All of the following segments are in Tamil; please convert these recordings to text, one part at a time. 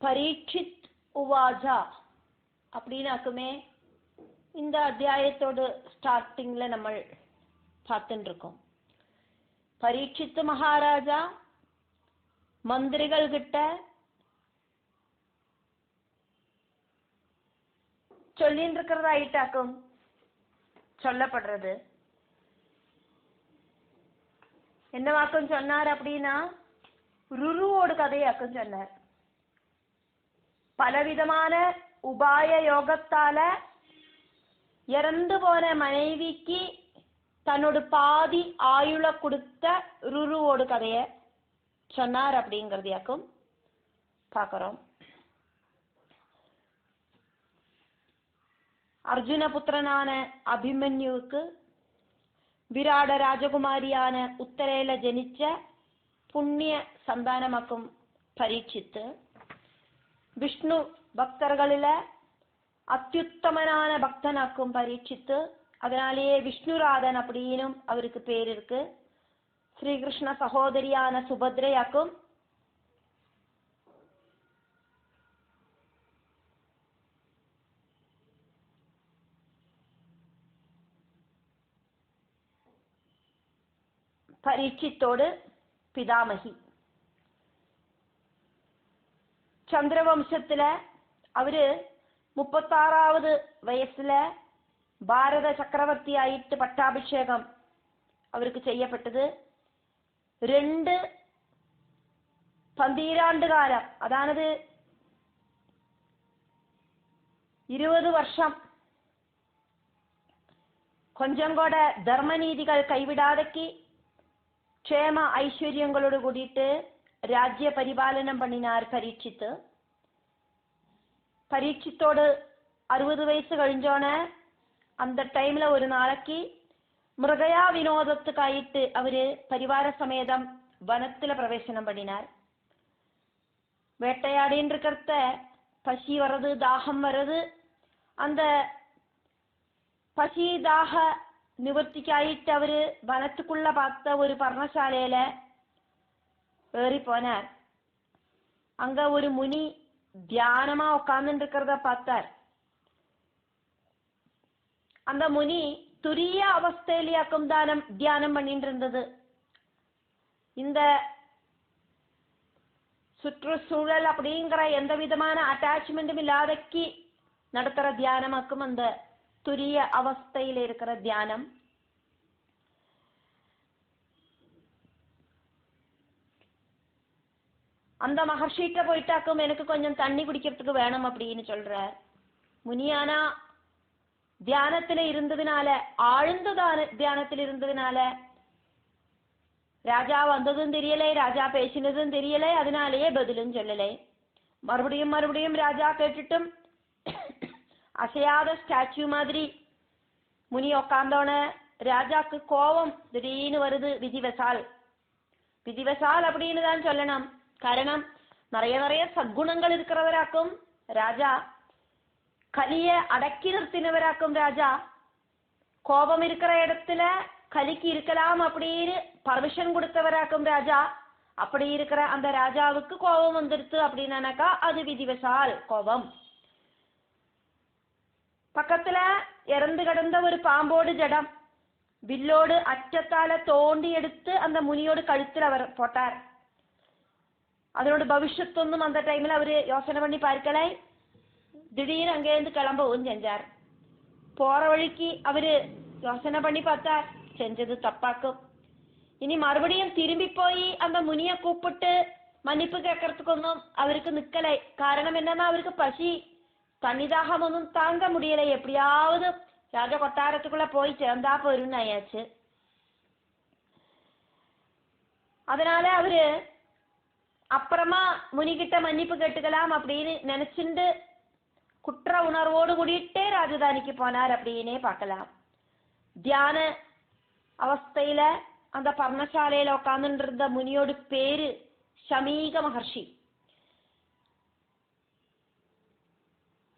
பரீட்சித் உவாஜா அப்படின்னாக்குமே இந்த அத்தியாயத்தோட ஸ்டார்டிங்ல நம்ம பார்த்துட்டு இருக்கோம். பரீட்சித் மகாராஜா மந்திரிகள் கிட்ட சொல்லிட்டு இருக்கிறதாயிட்டாக்கும் சொல்லப்படுறது. என்னவாக்கும் சொன்னார் அப்படின்னா, ருருவோட கதையாக்கும் சொன்னார். பலவிதமான உபாய யோகத்தால இறந்து போன மனைவிக்கு தன்னோட பாதி ஆயுள கொடுத்த ருருவோட கதைய சொன்னார் அப்படிங்கிறதையாக்கும் பார்க்கிறோம். அர்ஜுன புத்திரனான அபிமன்யுவுக்கு விராட ராஜகுமாரியான உத்தரையில ஜனிச்ச புண்ணிய சந்தானமாக்கும் பரீட்சித்து. விஷ்ணு பக்தர்களில அத்தியுத்தமனான பக்தனாக்கும் பரீட்சித்து. அதனாலேயே விஷ்ணுராதன் அப்படின்னும் அவருக்கு பேர் இருக்கு. ஸ்ரீகிருஷ்ண சகோதரியான சுபத்ரையாக்கும் பரீட்சித்தோடு பிதாமகி. சந்திரவம்சத்துல அவரு 36வது வயசுல பாரத சக்கரவர்த்தி ஆயிட்டு பட்டாபிஷேகம் அவருக்கு செய்யப்பட்டது. 2 12 காலம், அதாவது 20 வருஷம் கொஞ்சம் கூட தர்ம நீதிகள் கைவிடாதக்கு ക്ഷേമ ஐஸ்வர்யங்களோடு கூடிட்டு ராஜ்ய பரிபாலனம் பண்ணினார் பரீட்சித்து. பரீட்சித்தோடு 60 வயசு கழிஞ்சோன அந்த டைம்ல ஒரு நாளைக்கு மிருகயா வினோதத்துக்காயிட்டு அவரு பரிவார சமேதம் வனத்துல பிரவேசனம் பண்ணினார். வேட்டையாடின்னு இருக்கிறத பசி வர்றது, தாகம் வர்றது. அந்த பசி தாக நிவர்த்திக்காயிட்டு அவரு வனத்துக்குள்ள பார்த்த ஒரு பர்ணசாலையில ஏறி போனார். அங்க ஒரு முனி தியானமா உட்கார்ந்து இருக்கிறத பார்த்தார். அந்த முனி துரிய அவஸ்தையிலேயாக்கும் தியானம் பண்ணிட்டு இருந்தது. இந்த சுற்றுச்சூழல் அப்படிங்கிற எந்த விதமான அட்டாச்மெண்ட்டும் இல்லாதக்கு நடத்துற தியானமாக்கும் அந்த துரிய அவஸ்தையில இருக்கிற தியானம். அந்த மகர்ஷிட்ட போயிட்டாக்கும் எனக்கு கொஞ்சம் தண்ணி குடிக்கிறதுக்கு வேணும் அப்படின்னு சொல்ற. முனியானா தியானத்துல இருந்ததுனால, ஆழ்ந்த தியானத்தில் இருந்ததுனால ராஜா வந்ததும் தெரியலை, ராஜா பேசினதும் தெரியலை, அதனாலேயே பதிலும் சொல்லலை. மறுபடியும் மறுபடியும் ராஜா கேட்டுட்டும் அசையாத ஸ்டாச்சு மாதிரி முனி உக்காந்தோன ராஜாக்கு கோபம் திடீர்னு வருது. விதிவசால் விதிவசால் அப்படின்னு தான் சொல்லணும். காரணம், நிறைய நிறைய சத்குணங்கள் இருக்கிறவராக்கும் ராஜா, கலிய அடக்கி நிறுத்தினவராக்கும் ராஜா. கோபம் இருக்கிற இடத்துல கலிக்கு இருக்கலாம் அப்படின்னு பர்மிஷன் கொடுத்தவராக்கும் ராஜா. அப்படி இருக்கிற அந்த ராஜாவுக்கு கோபம் வந்துடுத்து அப்படின்னாக்கா அது விதிவசால் கோபம். பக்கத்துல இறந்து கிடந்த ஒரு பாம்போடு ஜடம் வில்லோடு அச்சத்தால தோண்டி எடுத்து அந்த முனியோடு கழுத்துல அவர் போட்டார். அதனோட பவிஷ்யத்தொன்னும் அந்த டைம்ல அவரு யோசனை பண்ணி பார்க்கலை. திடீர்னு அங்கேருந்து கிளம்பவும் செஞ்சார். போற வழிக்கு அவரு யோசனை பண்ணி பார்த்தார், செஞ்சது தப்பாக்கும். இனி மறுபடியும் திரும்பி போய் அந்த முனிய கூப்பிட்டு மன்னிப்பு கேட்கறதுக்கொன்னும் அவருக்கு நிக்கலை. காரணம் என்னன்னா, அவருக்கு பசி தன்னிதாகம் ஒன்றும் தாங்க முடியலை. எப்படியாவது ராஜ கொட்டாரத்துக்குள்ள போய் சேர்ந்தா போயிருன்னு ஆயாச்சு. அதனால அவரு அப்புறமா முனிகிட்ட மன்னிப்பு கேட்டுக்கலாம் அப்படின்னு நினைச்சுண்டு குற்ற உணர்வோடு கூடிட்டே ராஜதானிக்கு போனார் அப்படின்னே பார்க்கலாம். தியான அவஸ்தையில அந்த பர்ணசாலையில உட்கார்ந்துட்டு இருந்த முனியோட பேரு ஷமீக மகர்ஷி.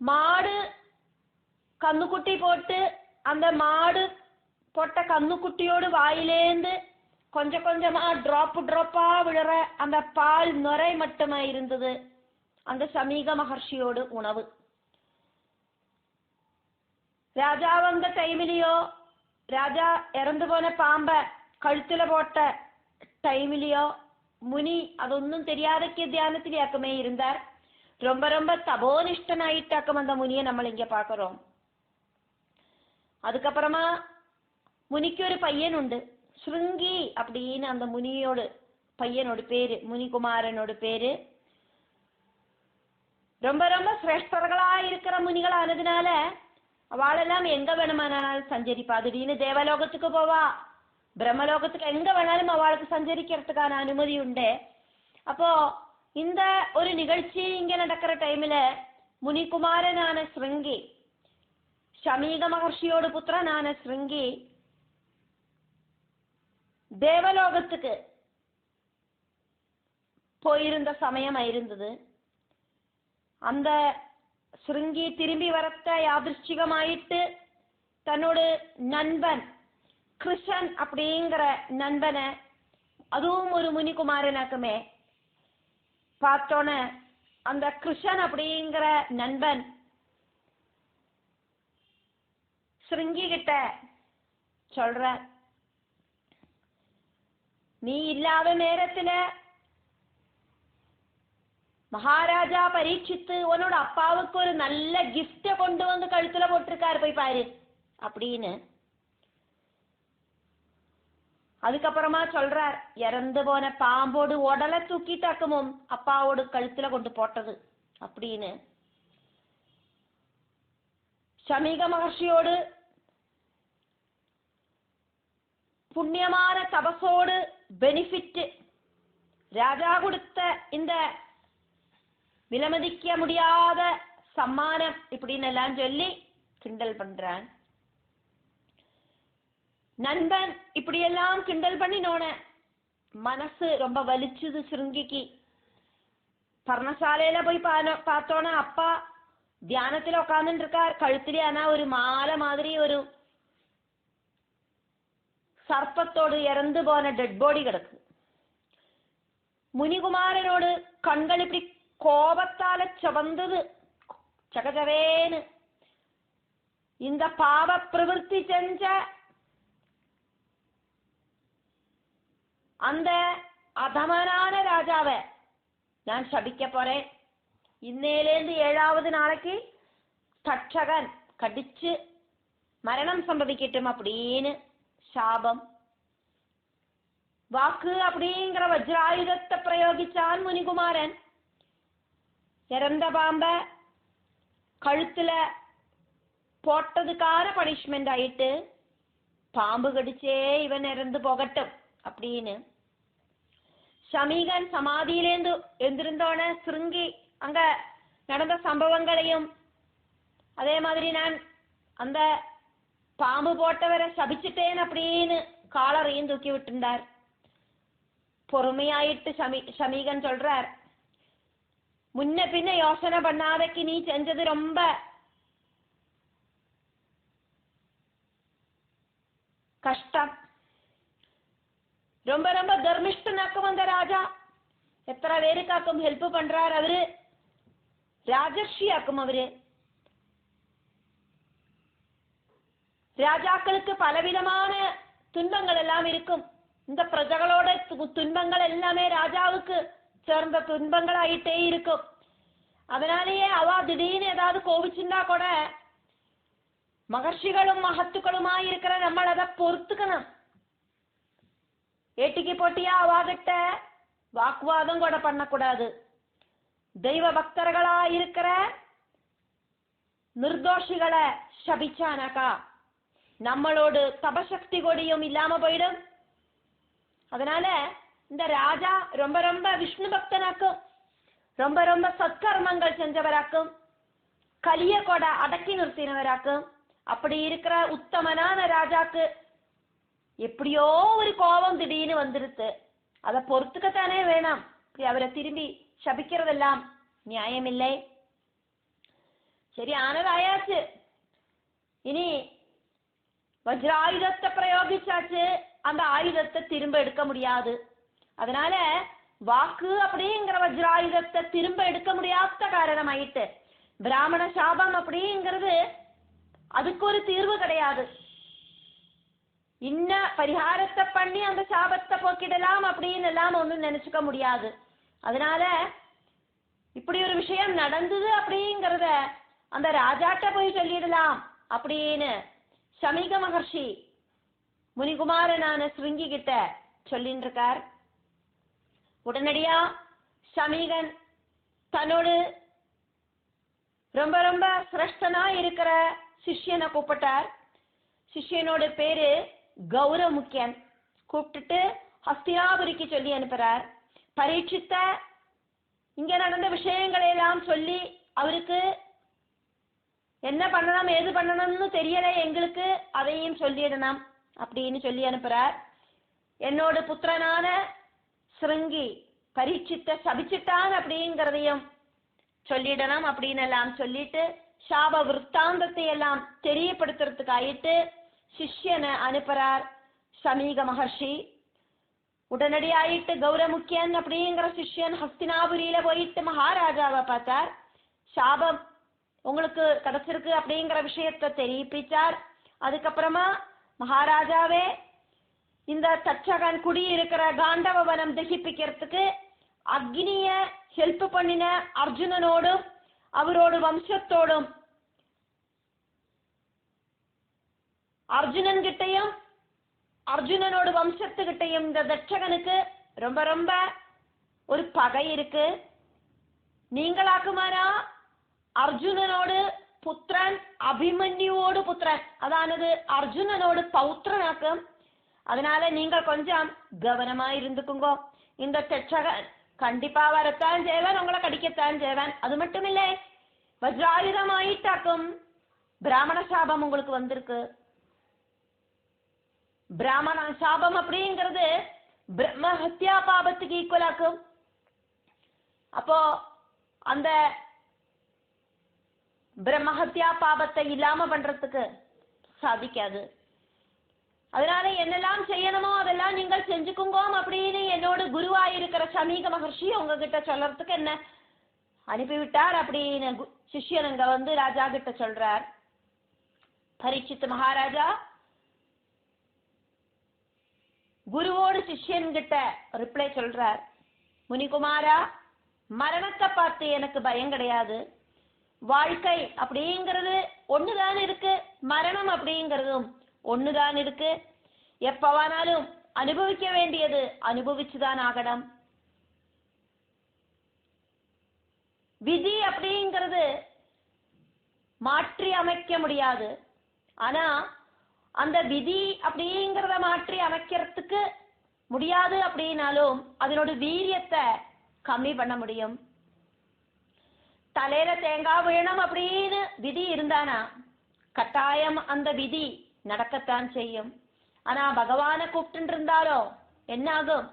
மாடு கண்ணுக்குட்டி போட்டு அந்த மாடு போட்ட கண்ணுக்குட்டியோடு வாயிலேந்து கொஞ்சம் கொஞ்சமா டிராப்பா விழுற அந்த பால் நுரை மட்டுமா இருந்தது. அந்த சமீக மகர்ஷியோடு உணவு. ராஜாവ് அந்த டைமிலையோ ராஜா இறந்து போன பாம்ப கழுத்துல போட்ட டைமிலையோ முனி அതൊന്നും தெரியாதக்கு தியானத்திலேயாக்குமே இருந்தார். ரொம்ப ரொம்ப தபோனிஷ்டனாயிட்டாக்கும் அந்த முனியை நம்ம இங்க பாக்குறோம். அதுக்கப்புறமா முனிக்கு ஒரு பையன் உண்டு, ஸ்ருங்கி அப்படின்னு அந்த முனியோட பையனோட பேரு, முனிகுமாரனோட பேரு. ரொம்ப ரொம்ப சிரேஷ்டர்களா இருக்கிற முனிகளானதுனால அவளெல்லாம் எங்க வேணுமானாலும் சஞ்சரிப்பா. திடீர்னு தேவலோகத்துக்கு போவா, பிரம்மலோகத்துக்கு எங்க வேணாலும் அவளுக்கு சஞ்சரிக்கிறதுக்கான அனுமதி உண்டு. அப்போ இந்த ஒரு நிகழ்ச்சி இங்க நடக்கிற டைம்ல முனிகுமாரனான ஸ்ருங்கி, சமீக மகர்ஷியோட புத்திரனான ஸ்ருங்கி தேவலோகத்துக்கு போயிருந்த சமயம் இருந்தது. அந்த ஸ்ருங்கி திரும்பி வரத்த யாதிருஷ்டிகமாயிட்டு தன்னோட நண்பன் கிருஷன் அப்படிங்கிற நண்பனை, அதுவும் ஒரு முனிகுமாரனாக்குமே, பார்த்தோன அந்த கிருஷன் அப்படிங்கிற நண்பன் ஸ்ருங்கி கிட்ட சொல்ற, நீ இல்லாத நேரத்துல மகாராஜா பரீட்சித்து உன்னோட அப்பாவுக்கு ஒரு நல்ல கிஃப்ட கொண்டு வந்து கழுத்துல போட்டிருக்காரு, போய் பாரு அப்படின்னு. அதுக்கப்புறமா சொல்றார், இறந்து போன பாம்போடு உடலை தூக்கிட்டாக்குமோ அப்பாவோட கழுத்துல கொண்டு போட்டது அப்படின்னு. சமீக மகர்ஷியோடு புண்ணியமான தபசோடு பெனிஃபிட் ராஜா கொடுத்த இந்த விலமதிக்க முடியாத சம்மானம் இப்படின்னு எல்லாம் சொல்லி கிண்டல் பண்றான். நண்பன் இப்படியெல்லாம் கிண்டல் பண்ணினோன மனசு ரொம்ப வலிச்சுது ஸ்ருங்கிக்கு. பர்ணசாலையில போய் பார்த்தோன்னா அப்பா தியானத்துல உட்கார்ந்துட்டு இருக்கார். கழுத்திலே ஆனா ஒரு மாலை மாதிரி ஒரு சர்ப்பத்தோடு இறந்து போன டெட் பாடி கிடக்கு. முனிகுமாரனோடு கண்கள் இப்படி கோபத்தால சவந்தது சகஜவேன்னு. இந்த பாவ பிரவൃத்தி செஞ்ச அந்த அதமனான ராஜாவை நான் சபிக்க போறேன். இன்னையிலேருந்து 7வது நாளைக்கு தட்சகன் கடிச்சு மரணம் சம்பவிக்கட்டும் அப்படின்னு சாபம். வாக்கு அப்படிங்கிற வஜ்ராயுதத்தை பிரயோகிச்சான் முனிகுமாரன். இறந்த பாம்ப கழுத்துல போட்டதுக்கான பனிஷ்மெண்ட் ஆயிட்டு பாம்பு கடிச்சே இவன் இறந்து போகட்டும் அப்படின்னு. சமீகன் சமாதியிலேந்து எழுந்திருந்தோன ஸ்ருங்கி அங்க நடந்த சம்பவங்களையும் அதே மாதிரி நான் அந்த பாம்பு போட்டவரை சபிச்சுட்டேன் அப்படின்னு காலரையும் தூக்கி விட்டுண்டார். பொறுமையாயிட்டு சமீகன் சொல்றார், முன்ன பின்ன யோசனை பண்ணாதக்கு நீ செஞ்சது ரொம்ப கஷ்டம். ரொம்ப ரொம்ப தர்மிஷ்டனாக்கும் அந்த ராஜா. எத்தனை பேருக்காக்கும் ஹெல்ப் பண்றார் அவரு. ராஜர்ஷி ஆக்கும் அவரு. ராஜாக்களுக்கு பலவிதமான துன்பங்கள் எல்லாம் இருக்கும். இந்த பிரஜகளோட துன்பங்கள் எல்லாமே ராஜாவுக்கு சேர்ந்த துன்பங்களாயிட்டே இருக்கும். அதனாலேயே அவ திடீர்னு ஏதாவது கோவிச்சுண்டா கூட மகர்ஷிகளும் மகத்துக்களுமா இருக்கிற നമ്മൾ அதை பொறுத்துக்கணும். ஏட்டிக்கு போட்டியா அவாகிட்ட வாக்குவாதம் கூட பண்ணக்கூடாது. தெய்வ பக்தர்களா இருக்கிற நிர்தோஷிகளை சபிச்சானாக்கா நம்மளோட தபசக்தி கொடியும் இல்லாம போயிடும். அதனால இந்த ராஜா ரொம்ப ரொம்ப விஷ்ணு பக்தனாக்கும், ரொம்ப ரொம்ப சத்கர்மங்கள் செஞ்சவராக்கும், கலிய கூட அடக்கி நிறுத்தினவராக்கும். அப்படி இருக்கிற உத்தமனான ராஜாக்கு எப்படியோ ஒரு கோபம் திடீர்னு வந்துருத்து. அதை பொறுத்துக்கத்தானே வேணாம். அவரை திரும்பி சபிக்கிறதெல்லாம் நியாயமில்லை. சரி, ஆனதாயாச்சு. இனி வஜ்ராயுதத்தை பிரயோகிச்சாச்சு. அந்த ஆயுதத்தை திரும்ப எடுக்க முடியாது. அதனால வாக்கு அப்படிங்கிற வஜ்ராயுதத்தை திரும்ப எடுக்க முடியாத காரணமாயிட்டு பிராமண சாபம் அப்படிங்கிறது அதுக்கு ஒரு தீர்வு கிடையாது. இன்ன பரிகாரத்தை பண்ணி அந்த சாபத்தை போக்கிடலாம் அப்படின்னு எல்லாம் ஒண்ணும் நினைச்சுக்க முடியாது. அதனால இப்படி ஒரு விஷயம் நடந்தது அப்படிங்கிறத அந்த ராஜாட்ட போய் சொல்லிடலாம் அப்படின்னு சமீக மகர்ஷி முனிகுமாரனான ஸ்ருங்கி கிட்ட சொல்லிட்டு இருக்கார். உடனடியா சமீகன் தன்னோடு ரொம்ப ரொம்ப சிரேஷ்டனா இருக்கிற சிஷ்யனை கூப்பிட்டார். சிஷ்யனோட பேரு கௌரமுக்கியன். கூப்பிட்டுட்டு ஹஸ்தினாபுரிக்கு சொல்லி அனுப்புறார். பரீட்சித்த இங்க நடந்த விஷயங்களை எல்லாம் சொல்லி அவருக்கு என்ன பண்ணணும் ஏது பண்ணணும்னு தெரியல எங்களுக்கு, அதையும் சொல்லிடணும் அப்படின்னு சொல்லி அனுப்புறார். என்னோட புத்திரனான ஸ்ருங்கி பரீட்சித்த சபிச்சிட்டான் அப்படிங்கிறதையும் சொல்லிடணும் அப்படின்னு எல்லாம் சொல்லிட்டு சாப விற்த்தாந்தத்தை எல்லாம் தெரியப்படுத்துறதுக்கு ஆயிட்டு சிஷ்யனை அனுப்புறார் சமீக மகர்ஷி. உடனடியாயிட்டு கௌரமுக்கியன் அப்படிங்கிற சிஷ்யன் ஹஸ்தினாபுரியில போயிட்டு மகாராஜாவை பார்த்தார். சாபம் உங்களுக்கு கிடைச்சிருக்கு அப்படிங்கிற விஷயத்தை தெரிவிச்சார். அதுக்கப்புறமா மகாராஜாவே இந்த தட்சகன் குடி இருக்கிற காண்டவவனம் தகிப்பிக்கிறதுக்கு அக்னிய ஹெல்ப் பண்ணின அர்ஜுனனோடும் அவரோட வம்சத்தோடும் அர்ஜுனன் கிட்டையும் அர்ஜுனனோட வம்சத்துக்கிட்டையும் இந்த தட்சகனுக்கு ரொம்ப ரொம்ப ஒரு பகை இருக்கு. நீங்களாக்குமானா அர்ஜுனனோடு புத்திரன் அபிமன்யுவோடு புத்திரன், அதானது அர்ஜுனனோடு பௌத்திரனாக்கும். அதனால நீங்கள் கொஞ்சம் கவனமா இருந்துக்குங்கோ. இந்த தட்சகன் கண்டிப்பா வரத்தான் செய்வன், உங்களை கடிக்கத்தான் செய்வன். அது மட்டும் இல்லை, வஜ்ராயுதமாயிட்டாக்கும் பிராமண சாபம் உங்களுக்கு வந்திருக்கு. பிராமண சாபம் அப்படிங்கிறது பிரம்ம ஹத்யா பாபத்துக்கு ஈக்குவலாக்கும். அப்போ அந்த பிரம்ம ஹத்யா பாபத்தை இல்லாம பண்றதுக்கு சாதிக்காது. அதனால என்னெல்லாம் செய்யணுமோ அதெல்லாம் நீங்கள் செஞ்சுக்குங்கோ அப்படின்னு என்னோட குருவாயிருக்கிற சமீக மகர்ஷி உங்ககிட்ட சொல்றதுக்கு என்ன அனுப்பிவிட்டார் அப்படின்னு சிஷ்யன் அங்க வந்து ராஜா கிட்ட சொல்றார். பரீட்சித் மகாராஜா குருவோடு சிஷ்யன் கிட்ட ரிப்ளை சொல்றார். முனிகுமாரா, மரணத்தை பார்த்து எனக்கு பயம் கிடையாது. வாழ்க்கை அப்படிங்கிறது ஒண்ணுதான் இருக்கு, மரணம் அப்படிங்கிறதும் ஒண்ணுதான் இருக்கு. எப்பவானாலும் அனுபவிக்க வேண்டியது அனுபவிச்சுதான் ஆகணும். விதி அப்படிங்கிறது மாற்றி அமைக்க முடியாது. ஆனா அந்த விதி அப்படிங்கிறத மாற்றி அமைக்கிறதுக்கு முடியாது அப்படின்னாலும் அதனோட வீரியத்தை கம்மி பண்ண முடியும். தலையில தேங்காய் விழணும் அப்படின்னு விதி இருந்தானா கட்டாயம் அந்த விதி நடக்கத்தான் செய்யும். ஆனா பகவானை கூப்பிட்டு இருந்தாலோ என்ன ஆகும்?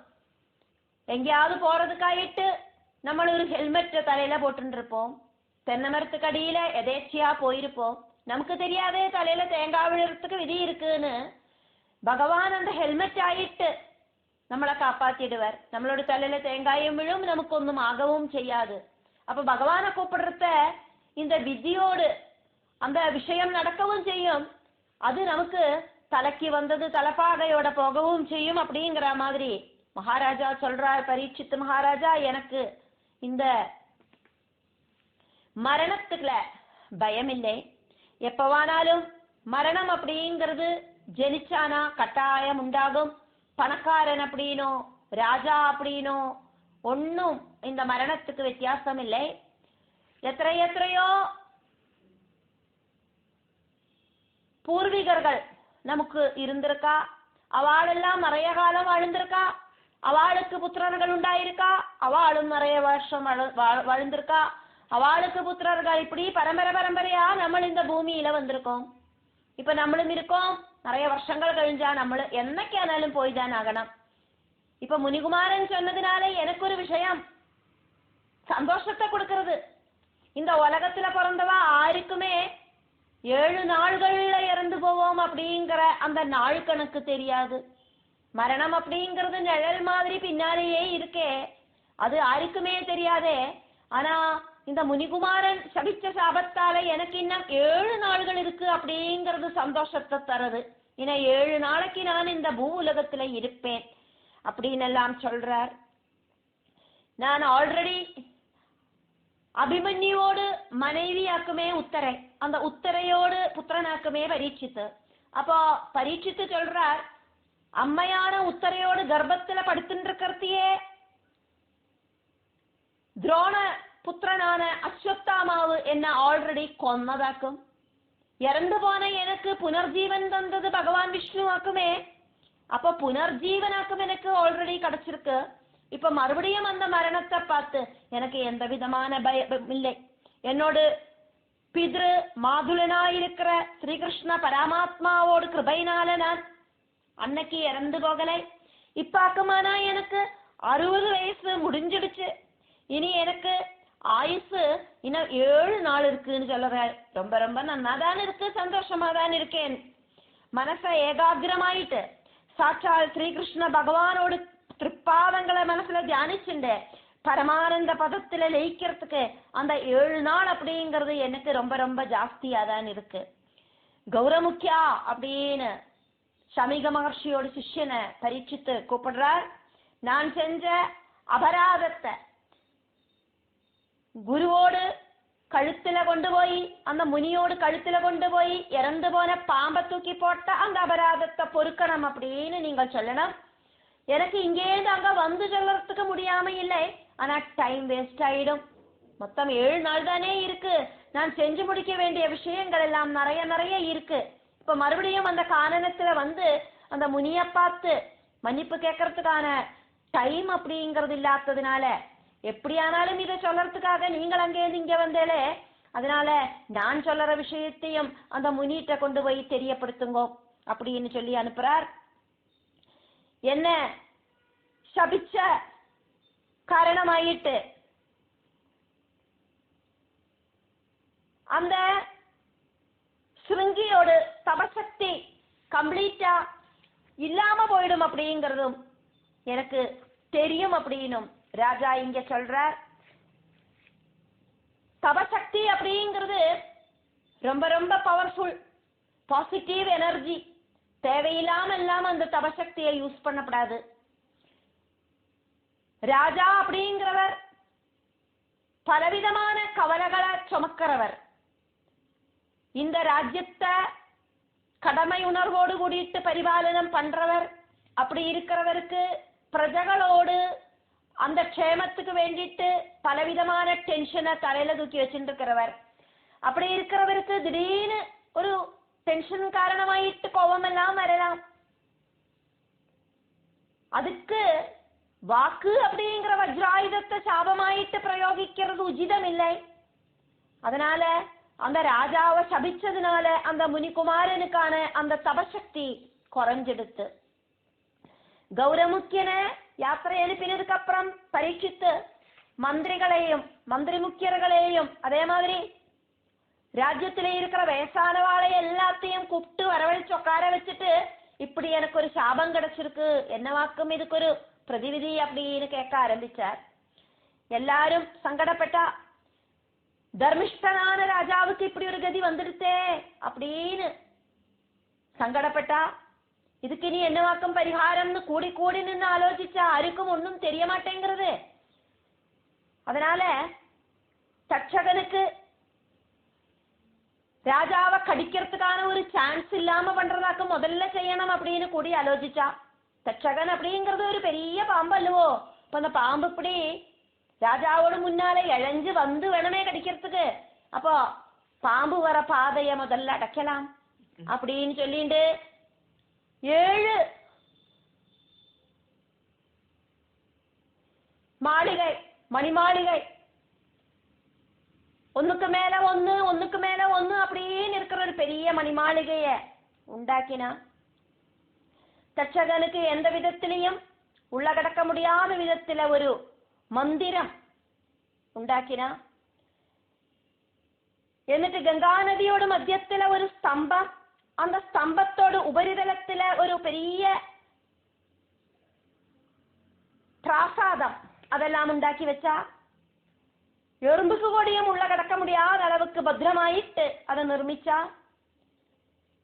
எங்கேயாவது போறதுக்காயிட்டு நம்ம ஒரு ஹெல்மெட் தலையில போட்டு இருப்போம், தென்னை மரத்துக்கு அடியில எதேச்சியா போயிருப்போம், நமக்கு தெரியாதே தலையில தேங்காய் விழுறதுக்கு விதி இருக்குன்னு. பகவான் அந்த ஹெல்மெட் ஆயிட்டு நம்மளை காப்பாத்திடுவார். நம்மளோட தலையில தேங்காயும் விழும், நமக்கு ஒன்றும் ஆகவும் செய்யாது. அப்ப பகவானை கூப்பிடுறத இந்த விதியோடு அந்த விஷயம் நடக்கவும் செய்யும், அது நமக்கு தலைக்கு வந்தது தலைப்பாகையோட போகவும் செய்யும் அப்படிங்கிற மாதிரி மகாராஜா சொல்றார். பரீட்சித் மகாராஜா, எனக்கு இந்த மரணத்துக்குல பயம் இல்லை. எப்பவானாலும் மரணம் அப்படிங்கிறது ஜெனிச்சானா கட்டாயம் உண்டாகும். பணக்காரன் அப்படின்னோ ராஜா அப்படின்னோ ஒன்னும் இந்த மரணத்துக்கு வித்தியாசம் இல்லை. எத்தனையோ பூர்வீகர்கள் நமக்கு இருந்திருக்கா, அவளெல்லாம் நிறைய காலம் வாழ்ந்திருக்கா, அவளுக்கு புத்திரர்கள் உண்டாயிருக்கா, அவளும் நிறைய வருஷம் வாழ்ந்திருக்கா, அவளுக்கு புத்திரர்கள், இப்படி பரம்பரையா நம்ம இந்த பூமியில வந்திருக்கோம். இப்ப நம்மளும் இருக்கோம். நிறைய வருஷங்கள் கழிஞ்சா நம்மளு என்னைக்கானாலும் போய் தான் ஆகணும். இப்ப முனிகுமாரன் சொன்னதுனால எனக்கு ஒரு விஷயம் சந்தோஷத்தை கொடுக்கிறது. இந்த உலகத்துல பிறந்தவா ஆருக்குமே 7 நாள்கள்ல இறந்து போவோம் அப்படிங்கிற அந்த நாள் கணக்கு தெரியாது. மரணம் அப்படிங்கிறது நிழல் மாதிரி பின்னாலேயே இருக்கே. அது யாருக்குமே தெரியாதே. ஆனா இந்த முனிகுமாரன் சபிச்ச சாபத்தால எனக்கு இன்னும் 7 நாள்கள் இருக்கு அப்படிங்கிறது சந்தோஷத்தை தருது. இன்னும் 7 நாளைக்கு நான் இந்த பூ உலகத்துல இருப்பேன் அப்படின்னு எல்லாம் சொல்றார். நான் ஆல்ரெடி அபிமன்யுவோடு மனைவியாக்குமே உத்தரை, அந்த உத்தரையோடு புத்திரனாக்குமே பரீட்சித்து. அப்போ பரீட்சித்து சொல்றார், அம்மையான உத்தரையோடு கர்ப்பத்துல படுத்துட்டு இருக்கிறதையே துரோண புத்திரனான அஸ்வத்தாமாவு என்ன ஆல்ரெடி கொன்னதாக்கும். இறந்து போன எனக்கு புனர்ஜீவன் தந்தது பகவான் விஷ்ணுவாக்குமே. அப்ப புனர்ஜீவனாக்கும் எனக்கு ஆல்ரெடி கிடைச்சிருக்கு. இப்ப மறுபடியும் அந்த மரணத்தை பார்த்து எனக்கு எந்த விதமான பயம் இல்லை. என்னோடு பித்ரு மாதுலனாயிருக்கிற ஸ்ரீகிருஷ்ண பரமாத்மாவோடு கிருபையினால நான் அன்னைக்கு இறந்து போகலை. இப்பாக்குமானா எனக்கு 60 வயசு முடிஞ்சிடுச்சு. இனி எனக்கு ஆயுசு இன்னும் 7 நாள் இருக்குன்னு சொல்ற. ரொம்ப ரொம்ப நன்னாதான் இருக்கு, சந்தோஷமா தான் இருக்கேன். மனச ஏகாகிரமாயிட்டு சாட்சால் ஸ்ரீகிருஷ்ண பகவானோடு திருப்பாதங்களை மனசுல தியானிச்சுண்டு பரமானந்த பதத்துல லயிக்கிறதுக்கு அந்த 7 நாள் அப்படிங்கிறது எனக்கு ரொம்ப ரொம்ப ஜாஸ்தியா தான் இருக்கு. கௌரமுக்கியா அப்படின்னு சமிக மகர்ஷியோட சிஷ்யனை பரீட்சித்து கூப்பிடுறார். நான் செஞ்ச அபராதத்தை குருவோடு கழுத்துல கொண்டு போய் அந்த முனியோடு கழுத்துல கொண்டு போய் இறந்து போன பாம்பை தூக்கி போட்ட அந்த அபராதத்தை பொறுக்கணும் அப்படின்னு நீங்கள் சொல்லணும். எனக்கு இங்கேருந்து அங்க வந்து சொல்றதுக்கு முடியாம இல்லை. ஆனா டைம் வேஸ்ட் ஆயிடும். மொத்தம் 7 நாள் தானே இருக்கு. நான் செஞ்சு முடிக்க வேண்டிய விஷயங்கள் எல்லாம் நிறைய நிறைய இருக்கு. இப்ப மறுபடியும் அந்த காரணத்துல வந்து அந்த முனிய பார்த்து மன்னிப்பு கேட்கறதுக்கான டைம் அப்படிங்கிறது இல்லாததுனால எப்படியானாலும் இதை சொல்றதுக்காக நீங்கள் அங்கேருந்து இங்க வந்தேலே, அதனால நான் சொல்ற விஷயத்தையும் அந்த முனிட்ட கொண்டு போய் தெரியப்படுத்துங்கோ அப்படின்னு சொல்லி அனுப்புறார். என்ன சபிச்ச காரணமாயிட்டு அந்த சிருங்கியோடு தபசக்தி கம்ப்ளீட்டா இல்லாம போயிடும் அப்படிங்கிறதும் எனக்கு தெரியும் அப்படின்னும் ராஜா இங்க சொல்றார். தபசக்தி அப்படிங்கிறது ரொம்ப ரொம்ப பவர்ஃபுல் பாசிட்டிவ் எனர்ஜி. தேவையில்லாம இல்லாம அந்த தபசக்தியை யூஸ் பண்ணப்படாது. ராஜா அப்படிங்கிறவர் பலவிதமான கவலைகளை சுமக்கிறவர். இந்த ராஜ்யத்தை கடமை உணர்வோடு கூடிட்டு பரிபாலனம் பண்றவர். அப்படி இருக்கிறவருக்கு பிரஜகளோடு அந்த க்ஷேமத்துக்கு வேண்டிட்டு பலவிதமான டென்ஷனை தலையில தூக்கி வச்சுட்டு இருக்கிறவர். அப்படி இருக்கிறவருக்கு திடீர்னு ஒரு டென்ஷன் காரணமாயிட்டு கோபம் எல்லாம் வரலாம். அதுக்கு வாக்கு அப்படிங்கிற வஜ்ராயுதத்தை சாபமாயிட்டு பிரயோகிக்கிறது உச்சிதம் இல்லை. அதனால அந்த ராஜாவை சபிச்சதுனால அந்த முனிகுமாரனுக்கான அந்த தபசக்தி குறைஞ்செடுத்து கௌரமுக்கியனை யாத்திரை எழுப்பினதுக்கு அப்புறம் பரீட்சித்து மந்திரிகளையும் மந்திரி முக்கியர்களையும் அதே மாதிரி ராஜ்யத்திலே இருக்கிற வயசானவாளை எல்லாத்தையும் கூப்பிட்டு வரவழைச்சு உட்கார வச்சுட்டு இப்படி எனக்கு ஒரு சாபம் கிடைச்சிருக்கு, என்னவாக்கும் இதுக்கு ஒரு பிரதிவிதி அப்படின்னு கேட்க ஆரம்பிச்சார். எல்லாரும் சங்கடப்பட்டா. தர்மிஷ்டனான ராஜாவுக்கு இப்படி ஒரு கதி வந்துடுத்தே அப்படின்னு சங்கடப்பட்டா. இதுக்கு இனி என்னவாக்கும் பரிகாரம்னு கூடி கூடி நின்று ஆலோசிச்சா யாருக்கும் ஒன்றும் தெரிய மாட்டேங்கிறது. அதனால தட்சகனுக்கு ராஜாவை கடிக்கிறதுக்கான ஒரு சான்ஸ் இல்லாம பண்றதாக்க முதல்ல செய்யணும் அப்படின்னு கூடி ஆலோசிச்சா. தட்சகன் அப்படிங்கிறது ஒரு பெரிய பாம்பு அல்லவோ. இப்ப அந்த பாம்பு இப்படி ராஜாவோட முன்னாலே இழைஞ்சு வந்து வேணுமே கடிக்கிறதுக்கு. அப்போ பாம்பு வர பாதைய முதல்ல அடைக்கலாம் அப்படின்னு சொல்லிட்டு 7 மாளிகை மணி மாளிகை ஒண்ணுக்கு மேல ஒண்ணு ஒண்ணுக்கு மேல ஒண்ணு அப்படின்னு இருக்கிற ஒரு பெரிய மணி மாளிகைய உண்டாக்கினா. தட்சகனுக்கு எந்த விதத்திலையும் உள்ள கடக்க முடியாத விதத்துல ஒரு மந்திரம் உண்டாக்கினா. എന്നിട്ട് ഗംഗാ നദിയോട് മധ്യത്തിലെ ഒരു സ്തംഭം, அந்த ஸ்தம்பத்தோடு உபரிதலத்துல ஒரு பெரிய பிராசாதம் அதெல்லாம் உண்டாக்கி வச்சா. எறும்புக்கு கூடயும் உள்ள கிடக்க முடியாத அளவுக்கு பத்திரமாயிட்டு அதை நிர்மிச்சா.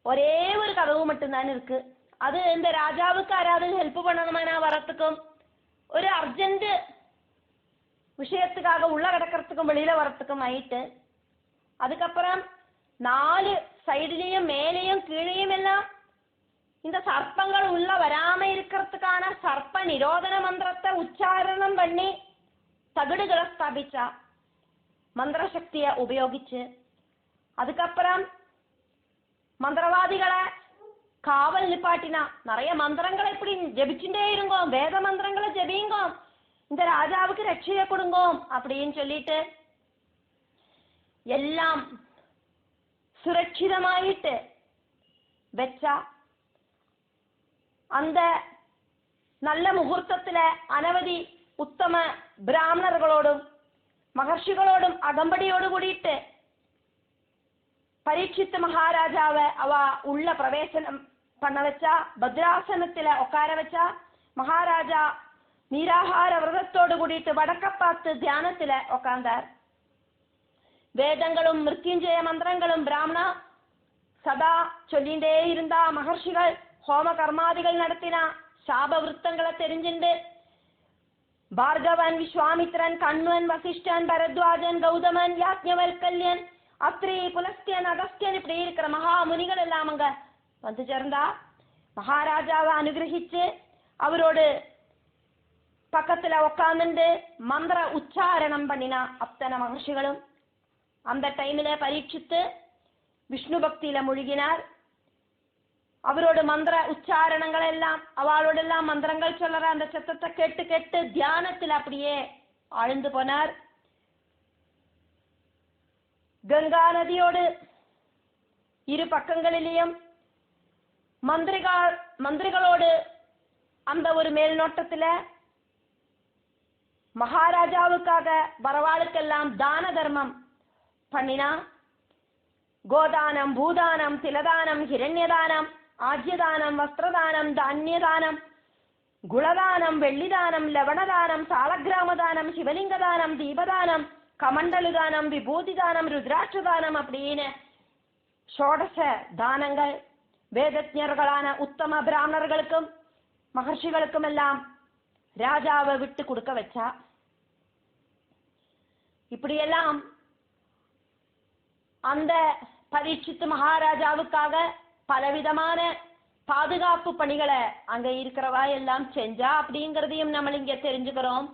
ஒரே ஒரு கதவு மட்டும்தான் இருக்கு. அது இந்த ராஜாவுக்கு யாராவது ஹெல்ப் பண்ணணுமானா வரத்துக்கும் ஒரு அர்ஜென்ட் விஷயத்துக்காக உள்ள கிடக்கிறதுக்கும் வெளியில வரத்துக்கும் ஆயிட்டு. அதுக்கப்புறம் 4 சைடுலயும் மேலையும் கீழையும் எல்லாம் இந்த சர்ப்பங்கள் உள்ள வராம இருக்கிறதுக்கான சர்ப்ப நிரோதன மந்திரத்தை உச்சாரணம் பண்ணி தகடுகளை ஸ்தாபிச்சா மந்திர சக்தியை உபயோகிச்சு. அதுக்கப்புறம் மந்திரவாதிகளை காவல் நிப்பாட்டினா. நிறைய மந்திரங்களை இப்படி ஜபிச்சுட்டே இருங்கோ, வேத மந்திரங்களை ஜபிங்கோ, இந்த ராஜாவுக்கு ரட்சைய கொடுங்கோ அப்படின்னு சொல்லிட்டு எல்லாம் சுரட்சிதமாயிட்டு வச்சா. அந்த நல்ல முகூர்த்தத்துல அனவதி உத்தம பிராமணர்களோடும் மகர்ஷிகளோடும் அகம்படியோடு கூடிட்டு பரீட்சித்து மகாராஜாவை அவ உள்ள பிரவேசனம் பண்ண வச்சா. பத்ராசனத்துல உட்கார வச்சா. மகாராஜா நீராகார விரதத்தோடு கூடிட்டு வடக்க பார்த்து தியானத்துல உட்கார்ந்தார். வேதங்களும் மிருத்யுஞ்சய மந்திரங்களும் பிராமணா சதா சொல்லிண்டே இருந்தா. மகர்ஷிகள் ஹோம கர்மாதிகள் நடத்தினா. சாப விருத்தங்களை தெரிஞ்சுண்டு பார்கவன், விஸ்வாமித்ரன், கண்வன், வசிஷ்டன், பரத்வாஜன், கௌதமன், யாக்ஞவல்கல்யன், அத்ரி, புலஸ்தியன், அகஸ்தியன் இப்படி இருக்கிற மகா முனிகள் எல்லாம் அங்க வந்து சேர்ந்தா. மகாராஜாவை அனுகிரகிச்சு அவரோடு பக்கத்துல உட்கார்ந்துண்டு மந்திர உச்சாரணம் பண்ணினா அத்தனை மகர்ஷிகளும். அந்த டைம்ல பரீட்சித்து விஷ்ணு பக்தியில முழுகினார். அவரோட மந்திர உச்சாரணங்கள் எல்லாம் அவளோட எல்லாம் மந்திரங்கள் சொல்லற அந்த சத்தத்தை கேட்டு கேட்டு தியானத்தில் அப்படியே ஆழ்ந்து போனார். கங்கா நதியோடு இரு பக்கங்களிலேயும் மந்திரிகளோடு அந்த ஒரு மேல்நோட்டத்துல மகாராஜாவுக்காக வரவாளுக்கெல்லாம் தான தர்மம் பண்ணினா. கோதானம், பூதானம், திலதானம், ஹிரண்யதானம், ஆஜ்யதானம், வஸ்திரதானம், தானியதானம், குலதானம், வெள்ளிதானம், லவணதானம், சாலக்கிராமதானம், சிவலிங்கதானம், தீபதானம், கமண்டலுதானம், விபூதிதானம், ருத்ராட்சதானம் அப்படின்னு ஷோடச தானங்கள் வேதஜர்களான உத்தம பிராமணர்களுக்கும் மகர்ஷிகளுக்கும் எல்லாம் ராஜாவை விட்டு கொடுக்க வச்சா. இப்படியெல்லாம் அந்த பரீட்சித்து மகாராஜாவுக்காக பலவிதமான பாதுகாப்பு பணிகளை அங்க இருக்கிறவா எல்லாம் செஞ்சா அப்படிங்கிறதையும் நம்ம இங்க தெரிஞ்சுக்கிறோம்.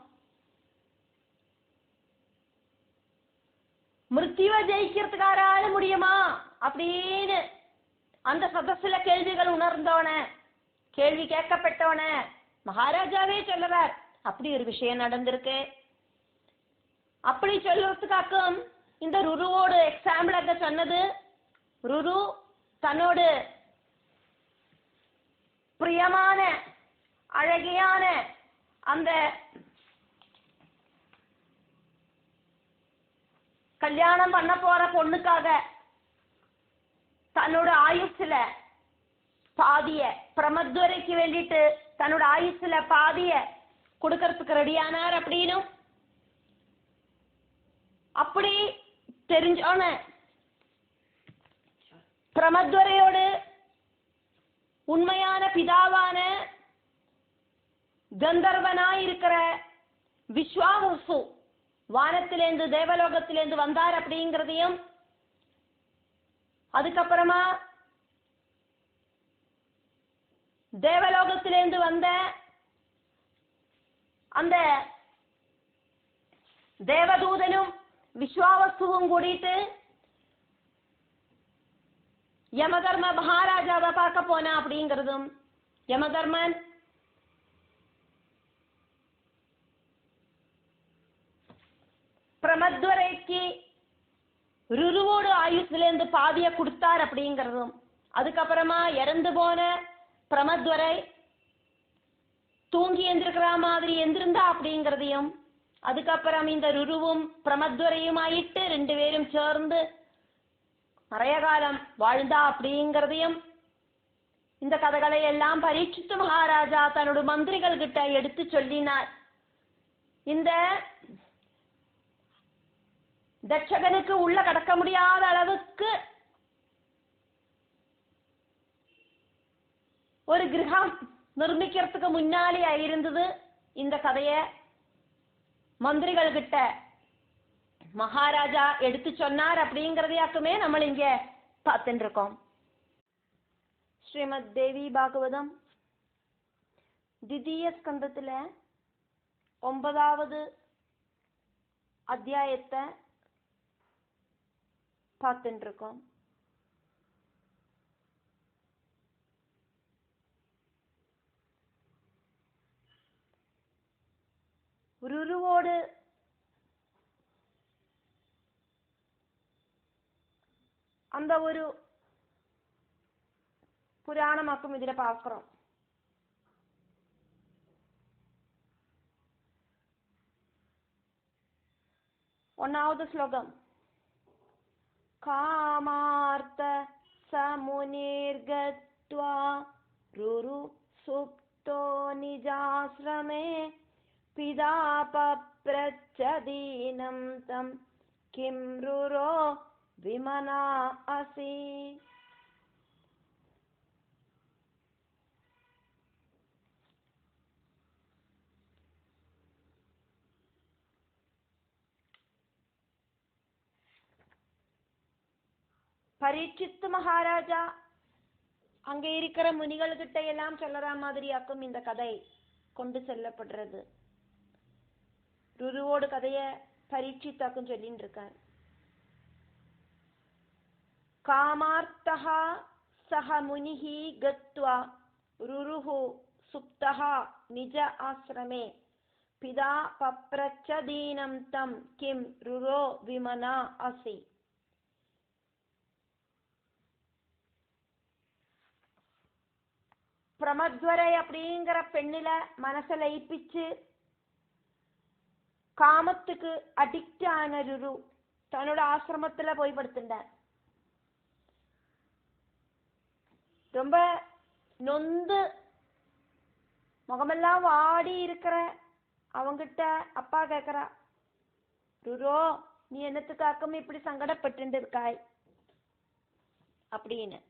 மிருத்யுவை ஜெயிக்கிறதுக்காரால முடியுமா அப்படின்னு அந்த சதஸ்ல கேள்விகள் உணர்ந்தோன, கேள்வி கேட்கப்பட்டோன மகாராஜாவே சொல்லுறார் அப்படி ஒரு விஷயம் நடந்திருக்கு. அப்படி சொல்றதுக்காக்கும் இந்த ருருவோடு எக்ஸாம்பிள் அங்க சொன்னது. ருரு தன்னோடு பிரியமான அழகியான அந்த கல்யாணம் பண்ண போற பொண்ணுக்காக தன்னோட ஆயுசுல பாதிய பிரமத்வரைக்கு வேண்டிட்டு தன்னோட ஆயுசுல பாதிய கொடுக்கறதுக்கு ரெடியானார். அப்படின்னும் அப்படி தெரிஞ்சோன பிரமத்வரையோடு உண்மையான பிதாவான கந்தர்வனாய் இருக்கிற விஸ்வாவசு வானத்திலேந்து தேவலோகத்திலேந்து வந்தார் அப்படிங்கிறதையும், அதுக்கப்புறமா தேவலோகத்திலேந்து வந்த அந்த தேவதூதனும் விஸ்வாவசுவும் கூடிட்டு யமதர்ம மகாராஜாவை பார்க்க போனா அப்படிங்கிறதும், யமதர்மன் பிரமத்வரைக்கு ருருவோடு ஆயுசுலேருந்து பாதிய கொடுத்தார் அப்படிங்கிறதும், அதுக்கப்புறமா இறந்து போன பிரமத்வரை தூங்கி எந்திருக்கிற மாதிரி எந்திருந்தா அப்படிங்கிறதையும், அதுக்கப்புறம் இந்த ருருவும் பிரமத்வரையும் ஆயிட்டு 2 பேரும் சேர்ந்து நிறைய காலம் வாழ்ந்தா அப்படிங்கிறதையும், இந்த கதைகளை எல்லாம் பரீட்சித்து மகாராஜா தன்னோட மந்திரிகள் கிட்ட எடுத்து சொல்லினார். இந்த தட்சகனுக்கு உள்ள கடக்க முடியாத அளவுக்கு ஒரு கிரகம் நிர்மிக்கிறதுக்கு முன்னாலே இருந்தது. இந்த கதைய மந்திரிகள் கிட்ட மகாராஜா எடுத்து சொன்னார் அப்படிங்கறதையாக்குமே நம்ம இங்க பார்த்துட்டு இருக்கோம். ஸ்ரீமத் தேவி பாகவதம் திதிய ஸ்கந்தத்துல 9வது அத்தியாயத்தை பார்த்துட்டு இருக்கோம். ருருவோடு அந்த ஒரு புராணமாக்கும் இதுல பார்க்கிறோம். ஒன்னாவது ஸ்லோகம். காமார்த்த சமுனிர்கத்வா ருரு சுப்தோ நிஜாஸ்ரமே பிதாபப்ரச்சதீனம் தம் கிம் ருரோ விமனா அசி. பரீட்சித்து மகாராஜா அங்கே இருக்கிற முனிகள் கிட்ட எல்லாம் சொல்லற மாதிரியாக்கும் இந்த கதை கொண்டு செல்லப்படுறது. ருருவோடு கதைய பரீட்சித்தாக்கும் சொல்லிட்டு இருக்கார். காமார்த்தஹா சஹ முனிஹி கத்வா ருருஹு சுப்தஹா நிஜ ஆஸ்ரமே பிதா பப்ரச்ச தீனம் தம் கிம் ருரோ விமனா அசி. பிரமத்வரை அப்படிங்கிற பெண்ணில மனச லயிப்பிச்சு காமத்துக்கு அடிக்ட் ஆன ருரு தன்னோட ஆசிரமத்துல போய் படுத்துட்டார். ரொம்ப நொந்து முகமெல்லாம் வாடி இருக்கிற அவங்கிட்ட அப்பா கேக்குறா, ருரோ நீ என்னத்துக்காக்கும் இப்படி சங்கடப்பட்டு இருக்காய் அப்படின்னு.